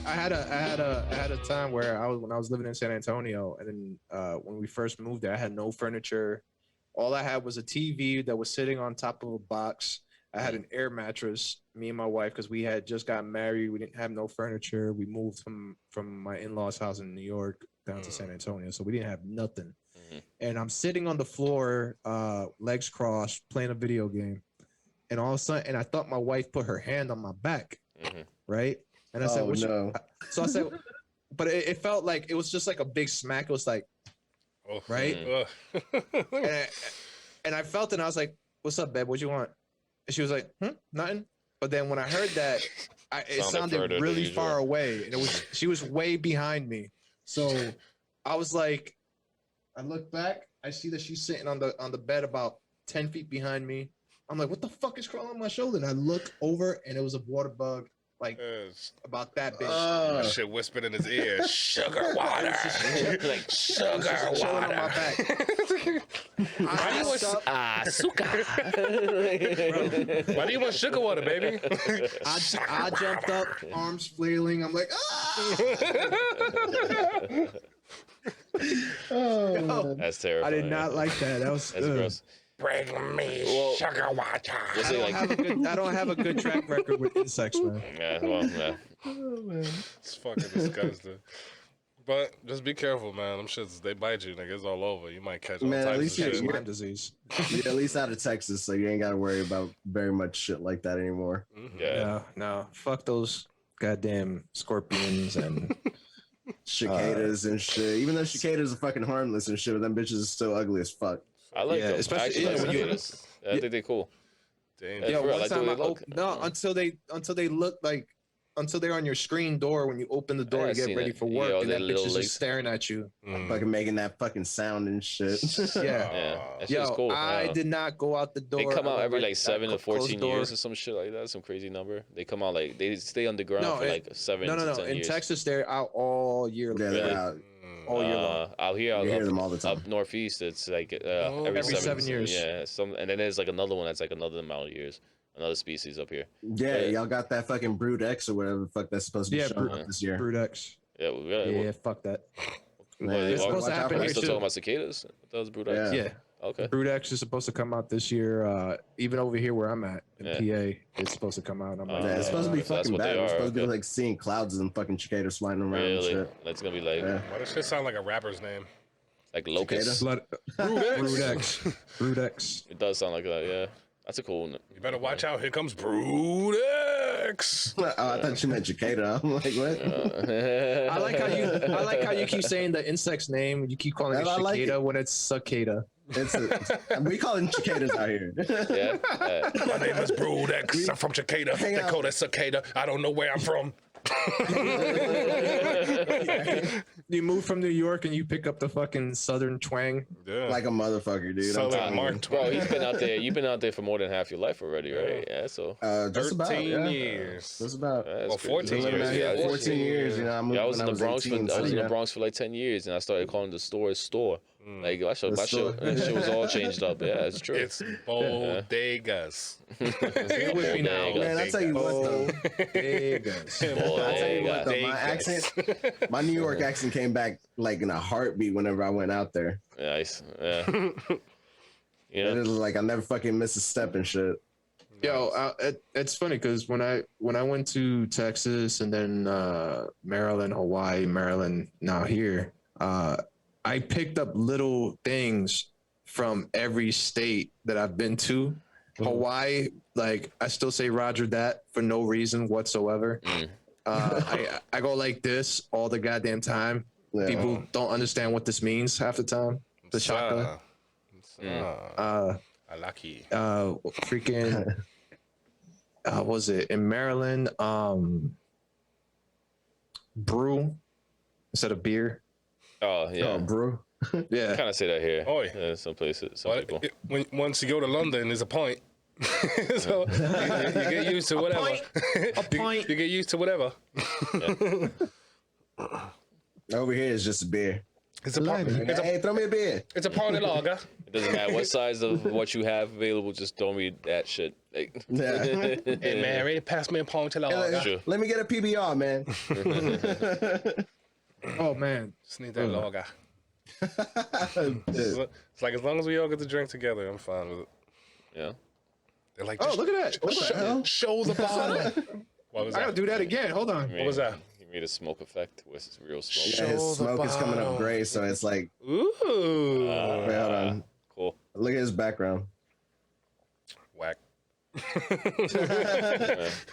I had a time where when I was living in San Antonio, and then when we first moved there, I had no furniture. All I had was a TV that was sitting on top of a box. I had an air mattress. Me and my wife, because we had just got married, we didn't have no furniture. We moved from my in-laws' house in New York down to San Antonio, so we didn't have nothing. And I'm sitting on the floor, legs crossed, playing a video game, and all of a sudden, and I thought my wife put her hand on my back, right? And I said, "What?" No. So I said, but it felt like it was just like a big smack. It was like, right? And I felt it, and I was like, "What's up, babe? What you want?" And she was like, nothing. But then when I heard that, it sounded really far away, and she was way behind me. So I was like, I look back, I see that she's sitting on the bed about 10 feet behind me. I'm like, what the fuck is crawling on my shoulder? And I look over, and it was a water bug, like about that big. That shit wwhispered in his ear, sugar water, like sugar water. On my back. Why do you want sugar water, baby? I jumped up, arms flailing. I'm like, That's terrible. I did not like that. That was gross. Bring me sugar water. I don't have a good track record with insects, man. Yeah, well, yeah. Oh, man. It's fucking disgusting. But just be careful, man. Them shits, they bite you, nigga. It's all over. You might catch all types of shit. Lyme disease. At least out of Texas, so you ain't got to worry about very much shit like that anymore. Yeah. No. Fuck those goddamn scorpions and cicadas and shit. Even though cicadas are fucking harmless and shit, but them bitches are still ugly as fuck. I like them. Especially when you. I think they're cool. Damn. Yeah, one time until they look like. Until they're on your screen door when you open the door to get ready for work, and that bitch is just staring at you. Fucking making that fucking sound and shit. Yeah. That shit's cool. I did not go out the door. They come out every like 7 to 14 years or some shit like that. Some crazy number. They come out like they stay underground for like 7 to 10 years. In Texas, they're out all year. Yeah, they're out. All year long. Out here, you hear them all the time. Up northeast, it's like every 7 years. Yeah, and then there's like another one that's like another amount of years. Another species up here. Yeah, y'all got that fucking Brood X or whatever the fuck that's supposed to be showing up this year. Brood X. Yeah, fuck that. It's supposed to happen. Are you still talking about cicadas? That was Brood X. Yeah. Okay. Brood X is supposed to come out this year. Even over here where I'm at in PA, it's supposed to come out. I'm like, it's supposed to be fucking bad. It's supposed to be like seeing clouds and fucking cicadas flying around and shit. That's gonna be like. Why does shit sound like a rapper's name? Like Locust. Brood X. Brood X. It does sound like that. Yeah. That's a cool one. You better watch out. Here comes Brood X. Oh, I thought you meant cicada. I'm like, what? I like how you keep saying the insect's name. You keep calling it cicada when it's cicada. We call them cicadas out here. Yeah. My name is Brood X. I'm from Cicada. They call it cicada. I don't know where I'm from. You move from New York and you pick up the fucking southern twang. Yeah. Like a motherfucker, dude. Southern Mark. Bro, he's been out there. You've been out there for more than half your life already, right? Yeah, so. 13 years. That's about. Well, 14 years. 14 years. You know, I was in the Bronx. I was in the Bronx for like 10 years, and I started calling the store store. Like my shit was all changed up. Yeah, it's true. It's bodegas. Stay with me now, man. I tell you what, though. Bodegas. I tell you what, though. My accent, my New York accent came back like in a heartbeat whenever I went out there. Nice. Yeah. It was like I never fucking missed a step and shit. Yo, it's funny because when I went to Texas and then Maryland, Hawaii, Maryland, now here, I picked up little things from every state that I've been to. Hawaii, like I still say Roger that for no reason whatsoever. I go like this all the goddamn time. Yeah. People don't understand what this means half the time. The chaka. I lucky. Freaking. What was it in Maryland? Brew instead of beer. Oh yeah, brew. Yeah, kind of say that here. Oh yeah, some places, some people. Once you go to London, there's a point. So you get used to whatever. A point. You get used to whatever. Over here is just a beer. It's a party. Hey, throw me a beer. It's a party lager. It doesn't matter what size of what you have available. Just throw me that shit Like, Yeah. Hey man, ready to pass me a pong till Hey, let me get a PBR, man. Oh man, Just need that lager. Dude. It's like as long as we all get to drink together, I'm fine with it. yeah. They're like, oh look at that! What the hell? show the bottle. What was I gotta that? do that again. Hold on. What was that? He made a smoke effect with real smoke. Yeah, his Show the smoke is coming bottle. up gray, so it's like, Ooh. wait, hold on. Cool. Look at his background. Whack.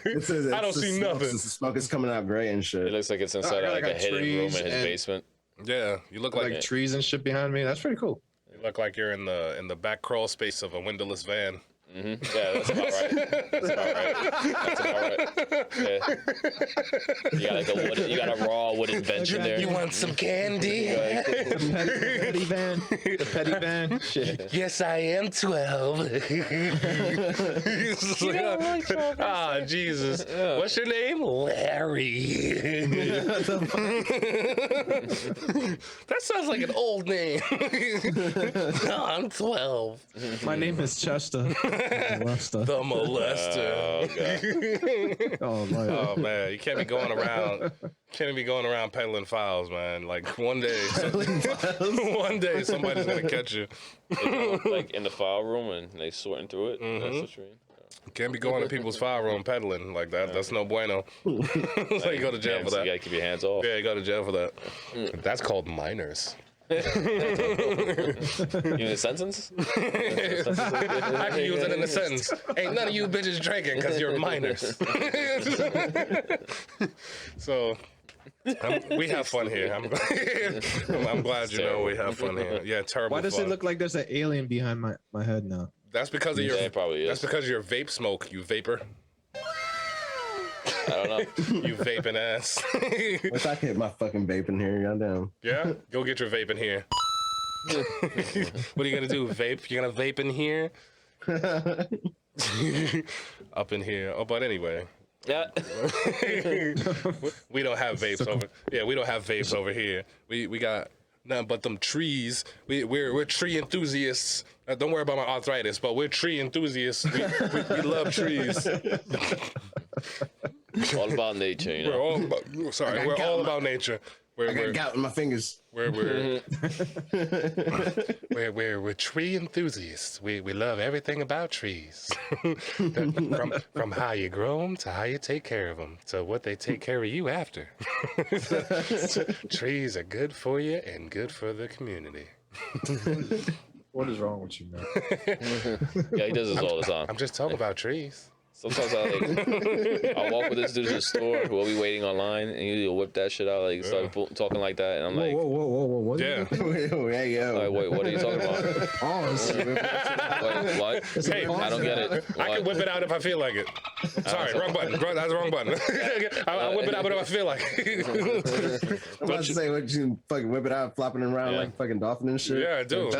It says I don't it's the see smoke, nothing. The smoke is coming out gray and It shit. looks like it's inside I of like got a hidden room trees in his and- basement. Yeah, you look Like like trees and shit behind me. That's pretty cool. you look like you're in the back crawl space of a windowless van. Yeah, that's about right. That's about right. That's about right. Yeah. You got a raw wooden bench in there. You want some candy? Petty van. The petty van. Shit. Yes, I am 12. Ah, Jesus. What's your name? Larry. That sounds like an old name. No, I'm 12. My name is Chester. Molester. The molester. Oh my. Oh man, you can't be going around. Can't be going around peddling files, man. Like one day, one day somebody's gonna catch you. They go, like in the file room and they sorting through it. That's what you mean. Can't be going to people's file room peddling like that. That's no bueno. So you go to jail for You that. gotta keep your hands off. Yeah, you go to jail for that. That's called minors. You need a sentence? I can use it in a sentence. Ain't none of you bitches drinking because you're minors. So we have fun here. I'm glad you know we have fun here. Yeah, terrible. Why does fun. it look like there's an alien behind my head now? That's because of your. Yeah, it probably is. That's because of your vape smoke. You vapor. I don't know. You vaping ass. Wish I could hit my fucking vape in here, goddamn. Yeah, go get your vape in here. What are you gonna do? Vape? You're gonna vape in here? Up in here. Oh, but anyway. Yeah. We don't have vapes over. Yeah, we don't have vapes over here. We got nothing but them trees. We're tree enthusiasts. Don't worry about my arthritis, but we're tree enthusiasts. We love trees. All about nature, you We're know. all about, sorry. We're all about nature. I got gout in my fingers. We're tree enthusiasts. We love everything about trees, from how you grow them to how you take care of them to what they take care of you after. Trees are good for you and good for the community. What is wrong with you, man? Yeah, he does this all the time. I'm just talking about trees. Sometimes I'll walk with this dude to the store. We'll be waiting online, and he'll whip that shit out, like start talking like that, and I'm like, Whoa! What? Yeah. Hey, yo. like, wait, what are you talking about? Pause. Wait, what? Hey, I don't get it. I can What? whip it out if I feel like it. Sorry, wrong button. That's the wrong button. I'll whip it out if I feel like it. I'm about to say, what you fucking whip it out, flopping around like fucking dolphin and shit. Yeah, I do.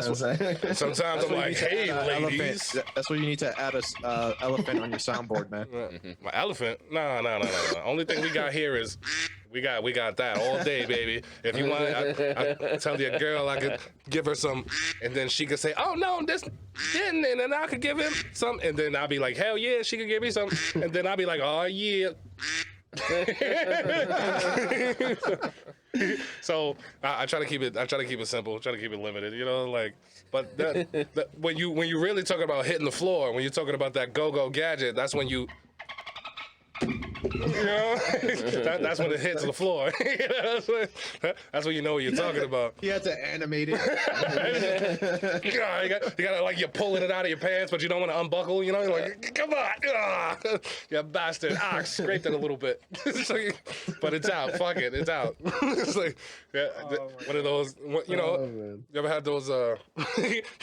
Sometimes I'm like, hey, ladies. That's what you need to add a elephant on your soundboard, man. My elephant? No. Only thing we got here is we got that all day, baby. If you want, I tell your girl I could give her some, and then she could say, "Oh no, this didn't," and then I could give him some, and then I'll be like, "Hell yeah, she could give me some," and then I'll be like, "Oh yeah." So I try to keep it. I try to keep it simple. Try to keep it limited. You know, like. But when you really talking about hitting the floor, when you're talking about that go-go gadget, that's when you. You know, that's when it hits the floor. You know, that's when you know what you're talking about. You had to animate it. You gotta like you're pulling it out of your pants, but you don't want to unbuckle. You know, you're like, come on, you bastard. I scraped it a little bit, but it's out. Fuck it, it's out. It's like one of those. You know, you ever had those?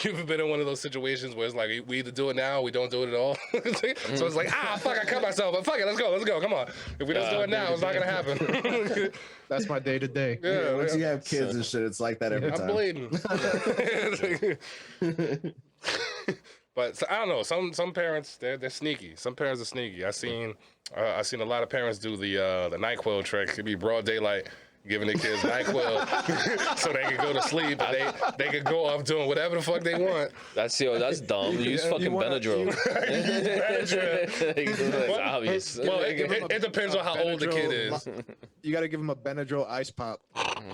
You've been in one of those situations where it's like we either do it now, or we don't do it at all. So it's like fuck, I cut myself, but fuck it, let's go, come on. If we don't do it now, it's not gonna happen. That's my day to day. Yeah, once you have kids and shit, it's like that every I'm time. bleeding. But so, I don't know. Some parents they're sneaky. Some parents are sneaky. I seen a lot of parents do the NyQuil trick. It'd be broad daylight, giving the kids NyQuil so they can go to sleep and they can go off doing whatever the fuck they want. That's dumb. Use fucking Benadryl. It's obvious. Well, it depends on how old the kid is. You got to give him a Benadryl ice pop.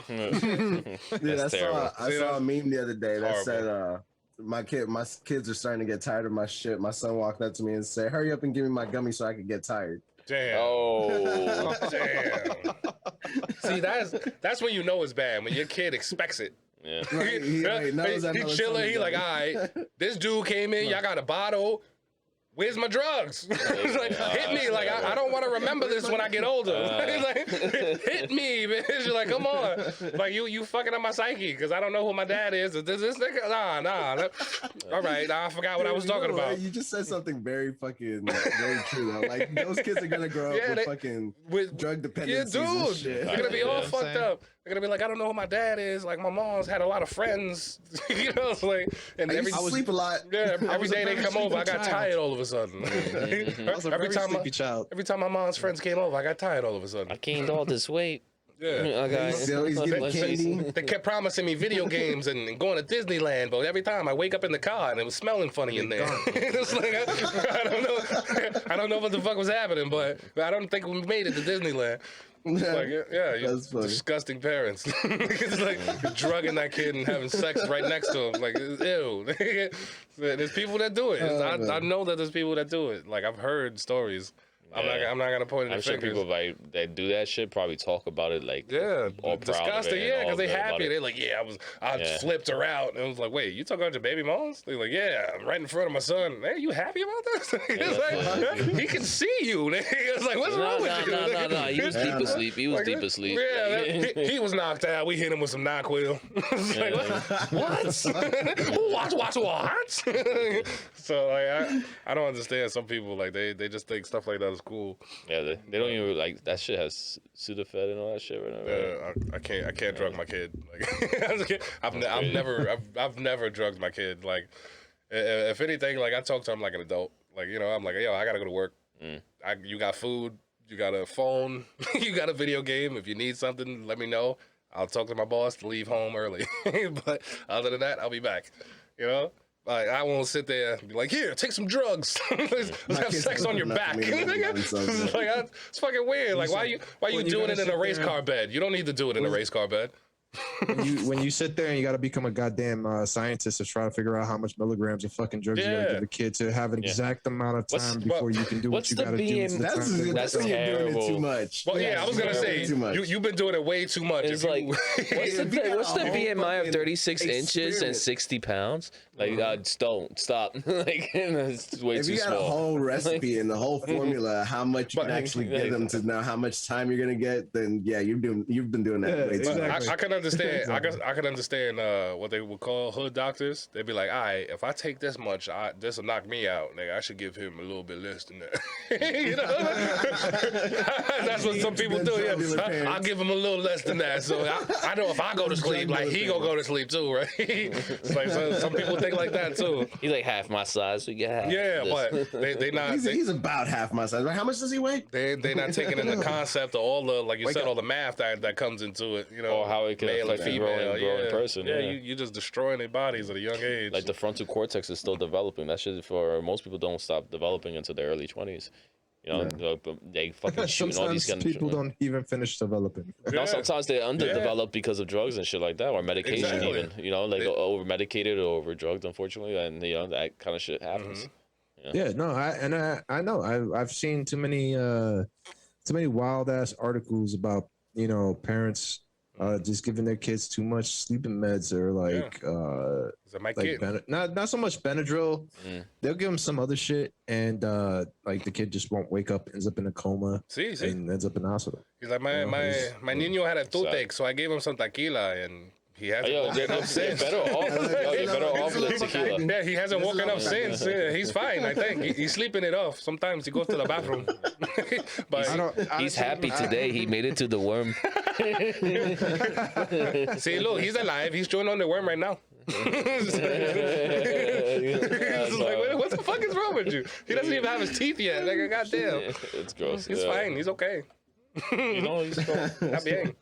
Dude, I saw a meme the other day that said, my kids are starting to get tired of my shit. My son walked up to me and said, "Hurry up and give me my gummy so I can get tired." Damn. Oh. Damn. See, that's when you know it's bad, when your kid expects it. Yeah. Right, he chilling. He like, all right, this dude came in. Y'all got a bottle. Where's my drugs? Like, hit me. Like, I don't want to remember this when I get older. Like, hit me, bitch. You're like, come on. Like, you fucking up my psyche because I don't know who my dad is. This nigga? Nah. All right, I forgot what I was talking about. You just said something very fucking very true. Though. Like, those kids are gonna grow up with drug dependencies and shit. They're gonna be all fucked up. They're gonna be like, I don't know who my dad is. Like, my mom's had a lot of friends. You know, it's like, and I sleep a lot. Yeah, every day they come over, I got tired all of a sudden. Every time my mom's friends came over, I got tired all of a sudden. I gained all this weight. Yeah. He's getting candy. They kept promising me video games and going to Disneyland, but every time I wake up in the car and it was smelling funny in there. It's like, I don't know what the fuck was happening, but I don't think we made it to Disneyland. Like, yeah, you disgusting parents. It's like drugging that kid and having sex right next to him. Like, ew. There's people that do it. I know that there's people that do it. Like, I've heard stories. I'm not gonna point any fingers. Sure people that do that shit probably talk about it like all disgusting. Yeah, because they happy. They're like, I flipped her out, and I was like, wait, you talking about your baby moms? They're like, yeah, I'm right in front of my son. Hey, you happy about this? It's like, he can see you. It's like, what's wrong with you? No. He was deep asleep. He was deep asleep. Yeah, he was knocked out. We hit him with some NyQuil. It's like, what? What? So like, I don't understand some people like they just think stuff like that is cool. Yeah, they don't even like that shit has Sudafed and all that shit right now. I can't drug my kid. Like, I've never drugged my kid. Like, if anything, like I talk to him like an adult. Like, you know, I'm like, yo, I gotta go to work. You got food, you got a phone, you got a video game. If you need something, let me know. I'll talk to my boss to leave home early. But other than that, I'll be back. You know? Like, I won't sit there and be like, here, take some drugs. Let's have sex on your back. It's fucking weird. Like, why you doing it in a race car bed? You don't need to do it in a race car bed. when you sit there and you got to become a goddamn scientist to try to figure out how much milligrams of fucking drugs you got to give a kid to have an exact amount of time before you can do what you got to do. That's terrible. Too much. Well, I was gonna say you've been doing it way too much. It's like what's the BMI of 36 inches and 60 pounds? Like, just don't stop. Like, it's way too small. If you got a whole recipe and the whole formula, how much you can actually get them to know how much time you're gonna get, then you've been doing that way too much. I can understand. I can understand what they would call hood doctors. They'd be like, all right, if I take this much, this will knock me out. Nigga, I should give him a little bit less than that. You know, that's what some people do. Yeah, I'll give him a little less than that. So I know if I go to sleep, like he gonna go to sleep too, right? It's like some people think like that too. He's like half my size. We get half. Yeah, but they not. He's about half my size. Right? How much does he weigh? They not taking in the concept of all the, like you said, all the math that comes into it. You know, or how it can affect a growing person. Yeah, you're just destroying their bodies at a young age. Like the frontal cortex is still developing. That shit for most people don't stop developing until their early 20s. You know, they fucking shooting all these kind of people don't even finish developing. No, sometimes they're underdeveloped because of drugs and shit like that, or medication even. You know, like over medicated or over drugged, unfortunately, and you know that kind of shit happens. Yeah, no, I know. I've seen too many wild ass articles about, you know, parents just giving their kids too much sleeping meds or like not so much Benadryl. They'll give them some other shit and like the kid just won't wake up, ends up in a coma and ends up in the hospital. He's like, my niño had a toothache, so I gave him some tequila and he hasn't woken up since. Better off with tequila. Yeah, he hasn't woken up since. Yeah, he's fine, I think. He's sleeping it off. Sometimes he goes to the bathroom. But he's happy today. He made it to the worm. See, look, he's alive. He's chewing on the worm right now. He's like, what the fuck is wrong with you? He doesn't even have his teeth yet. Like, goddamn. It's gross. He's fine. He's okay. You know, he's strong. Está bien.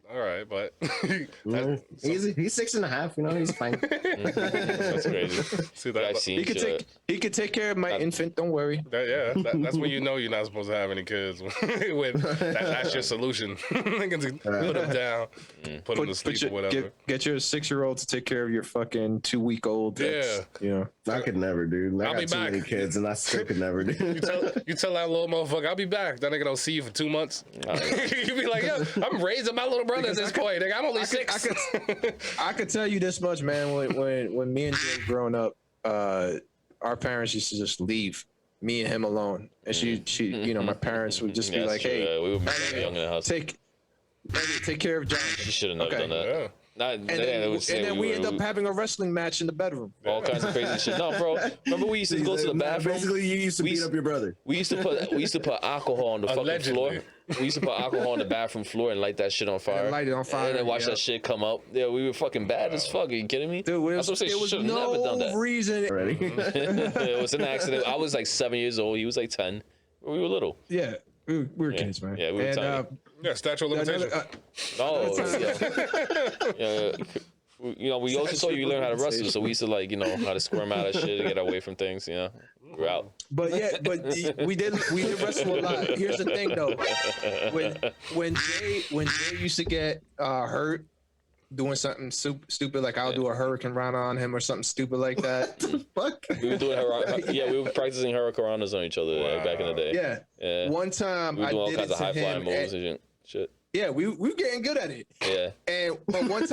All right, but he's 6.5. You know, he's fine. That's crazy. See Yeah, that? I've seen shit. He could take care of my infant. Don't worry. That's when you know you're not supposed to have any kids. When that's your solution. Put them down, put them to sleep or whatever. Get your 6-year-old to take care of your fucking 2-week-old. Yeah. You know. I could never, dude. I got too many kids, and I still could never do. You tell that little motherfucker, I'll be back. That nigga don't see you for 2 months. You be like, yo, I'm raising my little brother at this point. Nigga, I'm only 6. I could tell you this much, man. When me and Jay growing up, our parents used to just leave me and him alone, and she, you know, my parents would just be like, true. "Hey, we were young in the house. take care of John." She should have never done that. Yeah. And then we end up having a wrestling match in the bedroom. All kinds of crazy shit. No, bro. Remember we used to go to the bathroom. Basically, you used to beat up your brother. We used to put alcohol on the fucking floor. We used to put alcohol on the bathroom floor and light that shit on fire. And light it on fire. And then watch that shit come up. Yeah, we were fucking bad as fuck. Are you kidding me? Dude, That's what I'm saying. Should've never done that. reason. Already. It was an accident. I was like 7 years old. He was like 10. We were little. Yeah, we were kids, man. Yeah, we were tiny. Yeah, statute of limitations. Yeah. You know, we also taught you learn how to wrestle, so we used to like, you know, how to squirm out of shit and get away from things. You know, we're out. But we did wrestle a lot. Here's the thing, though. When Jay used to get hurt doing something stupid, like I'll do a hurricane run on him or something stupid like that. Fuck. We were doing we were practicing hurricanes on each other back in the day. Yeah. One time we were doing all I did kinds it of to high flying him. moves and shit. Yeah, we were getting good at it. Yeah. But one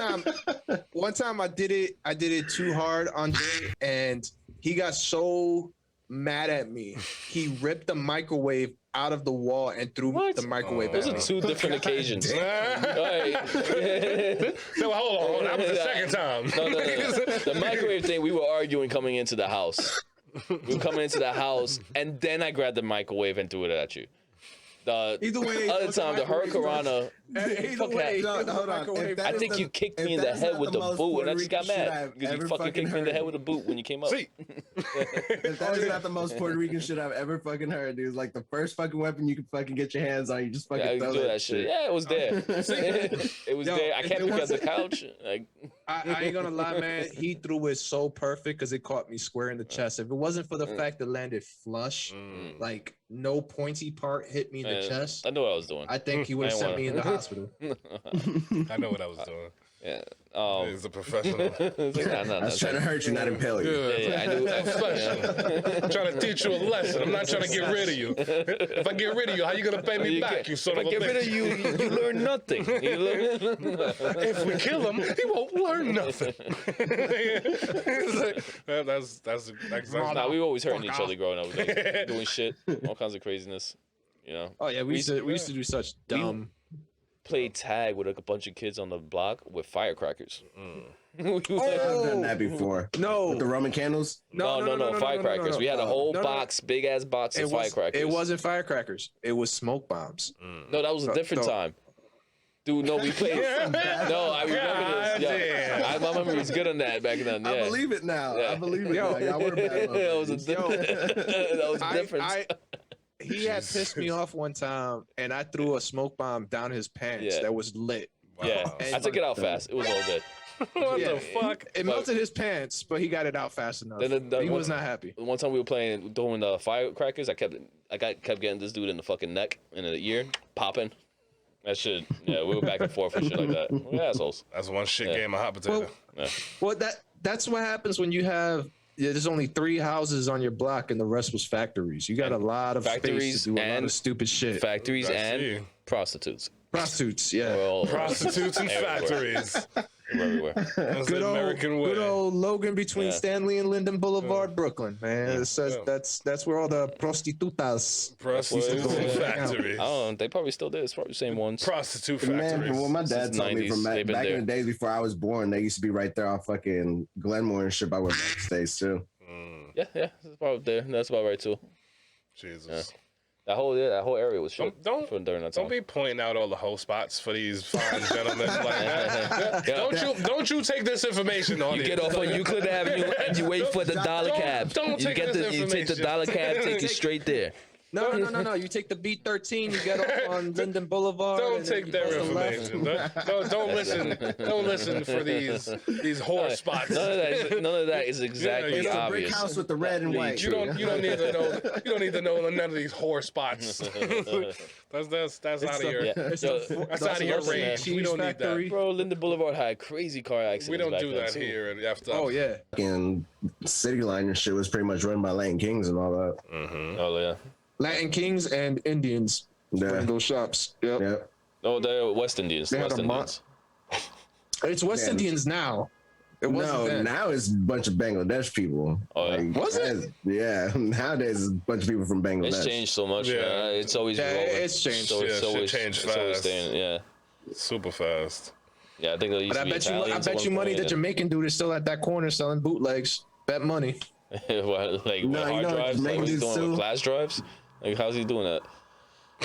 time I did it too hard on Jay, and he got so mad at me. He ripped the microwave out of the wall and threw the microwave at Those me. are two different occasions. Right. So hold on, that was the second time. No. The microwave thing, we were arguing coming into the house. We were coming into the house, and then I grabbed the microwave and threw it at you. Either way, other time, the hurricanrana. Either way, hold on. I think you kicked me in the head with the boot, and I just got mad because you fucking kicked me in the head with a boot when you came up. See, If that is not the most Puerto Rican shit I've ever fucking heard, dude. Like the first fucking weapon you can fucking get your hands on, you just fucking throw do that shit. Yeah, it was there. It was there. I can't pick up the couch. Like, I ain't gonna lie, man. He threw it so perfect because it caught me square in the chest. If it wasn't for the fact it landed flush, like no pointy part hit me in the chest, I knew what I was doing. I think he would have sent me in the hospital. I know what I was doing. Yeah. He's a professional. I was trying to hurt you, not impale you. Yeah, I knew. I'm trying to teach you a lesson. I'm not trying to get rid of you. If I get rid of you, how you gonna pay me back? You son of a bitch. If I get rid of you, you learn nothing. If we kill him, he won't learn nothing. That's Nah, we were always hurting each other growing up. Like, doing shit, all kinds of craziness. You know. Oh yeah, we used to do such dumb. Played tag with like a bunch of kids on the block with firecrackers. I've done that before. No, With the Roman candles? No, firecrackers. no. We had a whole box, big ass box of firecrackers. It wasn't firecrackers. It was smoke bombs. No, that was a different time. Dude, no, we played. No, I remember this. Yeah, my memory was good on that back then. Yeah. I believe it now. Yeah. I believe it now. Y'all were bad. That was a difference. He had pissed me off one time, and I threw a smoke bomb down his pants that was lit. Yeah, I took it out fast. It was all good. What the fuck? It melted his pants, but he got it out fast enough. He was not happy. One time we were doing the firecrackers, I kept getting this dude in the fucking neck and in the ear, popping. That shit. Yeah, we were back and forth and shit like that. We're assholes. That's one shit game of hot potato. Well, that's what happens when you have. There's only 3 houses on your block, and the rest was factories. You got a lot of space to do a lot of stupid shit. Factories and prostitutes. Prostitutes, yeah. Prostitutes and factories. Everywhere. Good old Logan between Yeah. Stanley and Linden Boulevard, Brooklyn, man. It says that's where all the prostitutas. Prostitutes and I factories. don't know. They probably still did. It's probably the same ones. Prostitute Man, factories. from what my dad Since told me 90s, from they've been back there. in the days before I was born, they used to be right there on fucking Glenmore and shit by where Mike stays too. Yeah, that's probably there. That's about right too. Jesus. Yeah. That whole area was shit. Don't during that time. be pointing out all the hoe spots for these fine gentlemen like that. Don't you take this information on You it. get off on Euclid Avenue and you wait for the dollar cab. Don't take this You take the information. dollar cab, take you straight there. No. You take the B13, you get off on Linden Boulevard. Don't take their information. Don't listen. Don't listen for these whore spots. None of that is exactly It's the obvious. brick house with the red and white. You don't need to know. You don't need to know none of these whore spots. That's out of your. Yeah. That's out of your range. We don't need that. Bro, Linden Boulevard had crazy car accidents. We don't back do then, that too. here. And after. Oh yeah. And City Line and shit was pretty much run by Latin Kings and all that. Oh yeah. Latin Kings and Indians Yeah. in those shops. Yep. Yeah. No, they're West Indians. They had West a Indians. It's West Man. Indians now. It wasn't No, then. now it's a bunch of Bangladesh people. Oh, yeah. Was it? Yeah. Nowadays it's a bunch of people from Bangladesh. It's changed so much. Yeah. Man. It's always Yeah, rolling. it's changed. So, Yeah, so shit it's, changed it's always fast. staying. Yeah. Super fast. Yeah, I think there used But to be Italians I at bet you one money point, the and- Jamaican dude is still at that corner selling bootlegs. Bet money. What, like No, with you hard know, drives? Like Jamaican what's he dudes doing with too. flash drives? Like how's he doing that?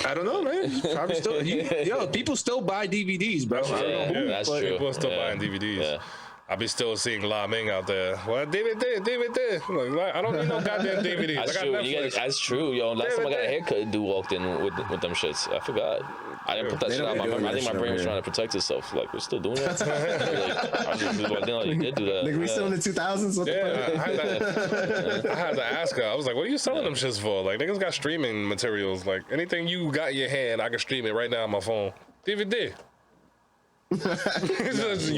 I don't know, man. He's probably still. Yo, people still buy DVDs, bro. I don't know Yeah, who, that's but- true. People are still Yeah. buying DVDs. Yeah. I be still seeing La Ming out there. What DVD? Like, I don't need no goddamn DVDs. That's I got true. Netflix. That's true, yo. Last time I got a haircut, dude walked in with them shits. I forgot. I didn't put that They shit don't out my be doing memory. I think that my shit brain was over trying to protect itself. Like, we're still doing that. Like, I just didn't know you did do that. Nigga, we Yeah. still in the 2000s? What the fuck? I had to ask her. I was like, what are you selling them shits for? Like, niggas got streaming materials. Like, anything you got in your hand, I can stream it right now on my phone. DVD. You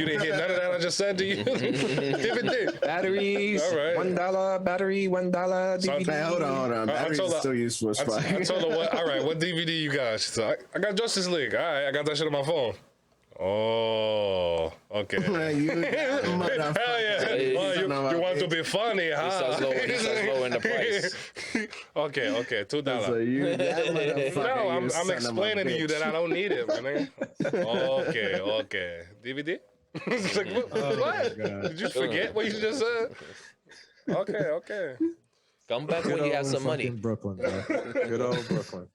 didn't hear none of that I just said to you? DVD. Batteries. All right. $1 battery. $1 DVD. Man, hold on. Batteries told is her- still useful as fuck. I told her, all right, what DVD you got? She said, I got Justice League. All right, I got that shit on my phone. Oh, okay. Man, you motherfucker. Hell yeah. Hey, Oh, you want to be funny, huh? He starts lowering the price. Okay, $2. So you that motherfucker, No, you I'm son of a explaining to you bitch. that I don't need it, man. Okay. DVD? It's like, what? Did you forget what you just said? Okay. Come back when you have some money. Brooklyn, man. Good old Brooklyn.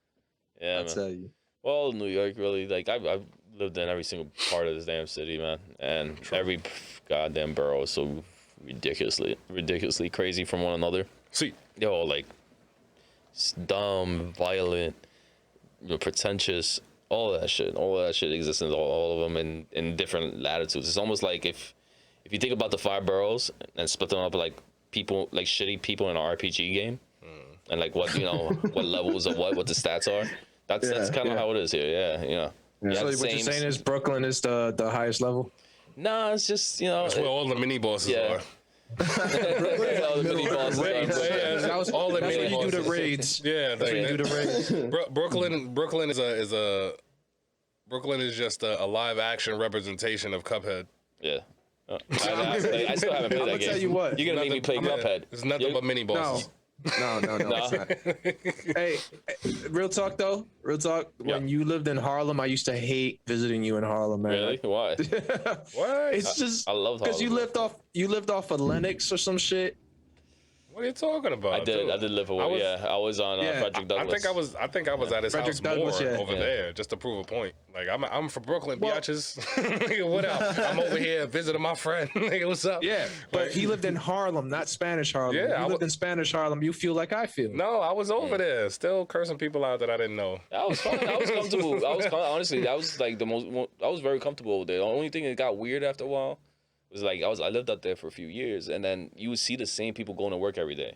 Yeah, I man. tell you. Well, New York, really. Like, I've lived in every single part of this damn city, man. And every goddamn borough is so ridiculously crazy from one another. See, They're all, like, dumb, violent, pretentious. All of that shit exists in all of them in different latitudes. It's almost like if you think about the 5 boroughs and split them up like people, like shitty people in an RPG game, and like what what levels of what the stats are. That's kind of how it is here. Yeah, you know. You So have the what you're same- saying is Brooklyn is the highest level? Nah, it's just that's where all the mini bosses yeah. are. all the mini bosses Raids, are- yeah, That was all the that's mini where you do the bosses. raids. Yeah, That's where you do the raids. Brooklyn is just a live action representation of Cuphead. Yeah. I still haven't played I'ma that game. tell you what. You're gonna make me play Cuphead. It's nothing but mini No. bosses. No. It's not. Hey, real talk though. Real talk. When you lived in Harlem, I used to hate visiting you in Harlem, man. Really? Why? What? It's just I love because you Harlem. lived off of Lennox or some shit. What are you talking about? I did live for I was- I was on Yeah, Frederick Douglass. I think I was at his Frederick house Douglass, more yeah. over Yeah. there just to prove a point. Like I'm from Brooklyn, Well- bitches. What up? I'm over here visiting my friend. Nigga, what's up? Yeah, but Like- he lived in Harlem, not Spanish Harlem. Yeah, If you lived in Spanish Harlem, you feel like I feel. No, I was over there, still cursing people out that I didn't know. That was fun. I was comfortable. Honestly, that was like I was very comfortable over there. The only thing that got weird after a while was like I lived out there for a few years, and then you would see the same people going to work every day,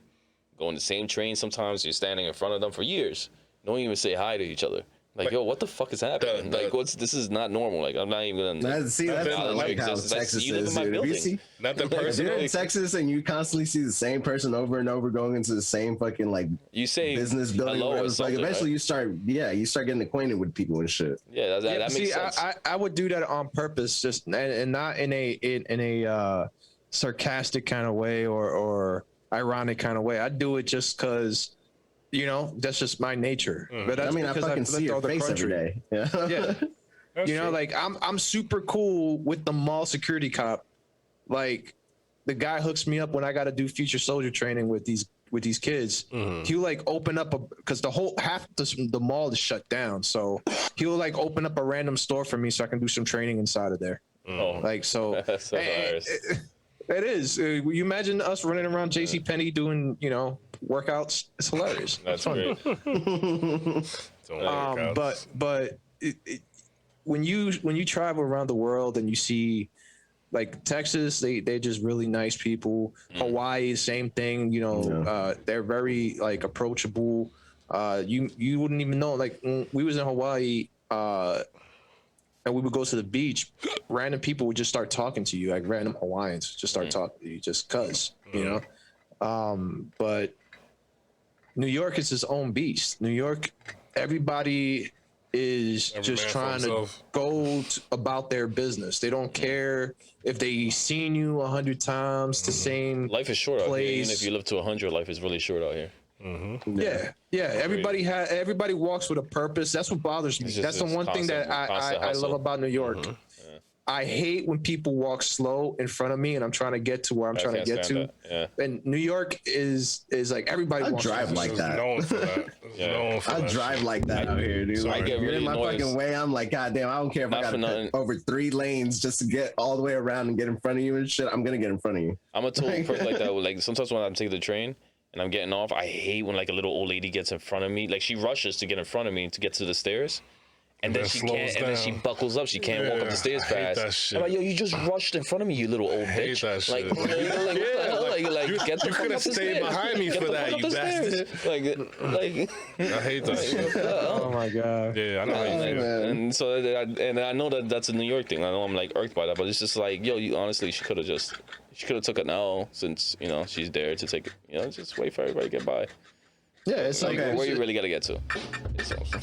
going the same train. Sometimes you're standing in front of them for years, don't even say hi to each other. Like, yo, what the fuck is happening? This is not normal. Like, I'm not even gonna. That's like how Texas you live in is, my dude. If you building. see, Nothing if you're personal. in Texas and you constantly see the same person over and over going into the same fucking like You say business building, hello whatever, or it's like something, eventually right? you start getting acquainted with people and shit. Yeah, that makes see, sense. I would do that on purpose, just and not in a sarcastic kind of way or ironic kind of way. I do it just because, that's just my nature. But that's I mean, I because fucking I've see lived your all the face country. every day. Yeah. Yeah. That's true. Like I'm super cool with the mall security cop. Like the guy hooks me up when I got to do future soldier training with these kids. He'll like open up because half the mall is shut down. So he'll like open up a random store for me so I can do some training inside of there. Oh, Like so. that's so hilarious. It is. You imagine us running around JCPenney doing, workouts. It's hilarious. That's fun. great. But when you travel around the world and you see, like Texas, they're just really nice people. Hawaii, same thing. They're very like approachable. You wouldn't even know. Like when we was in Hawaii, and we would go to the beach, random people would just start talking to you, like random Hawaiians just start talking to you just cause, but New York is its own beast. New York, everybody is just trying to go about their business. They don't care if they seen you 100 times the same life is short place. out here. Even if you live to 100, life is really short out here. Yeah. Everybody walks with a purpose. That's what bothers me. That's the one thing that I love about New York. I hate when people walk slow in front of me and I'm trying to get to where I'm trying to get to. Yeah. And New York is like everybody walks drive like that. Known for that. I drive like that out here, dude. So like, I get you're really in my annoyed. fucking way. I'm like, God damn, I don't care if I gotta cut over 3 lanes just to get all the way around and get in front of you and shit. I'm gonna get in front of you. I'm a total person like that. Like sometimes when I'm taking the train and I'm getting off, I hate when like a little old lady gets in front of me. Like she rushes to get in front of me to get to the stairs. And then she can't, and then she buckles up. She can't walk up the stairs fast. That shit. I'm like, yo, you just rushed in front of me, you little old bitch. That shit. You could have stayed behind me for that, you bastard. I hate that shit. Oh my god. Yeah, I know how you feel. And so, and I know that that's a New York thing. I know I'm like irked by that, but it's just like, yo, you honestly, she could have took it now since she's there to take it. Just wait for everybody to get by. Yeah, it's like where you really gotta get to. It's awesome.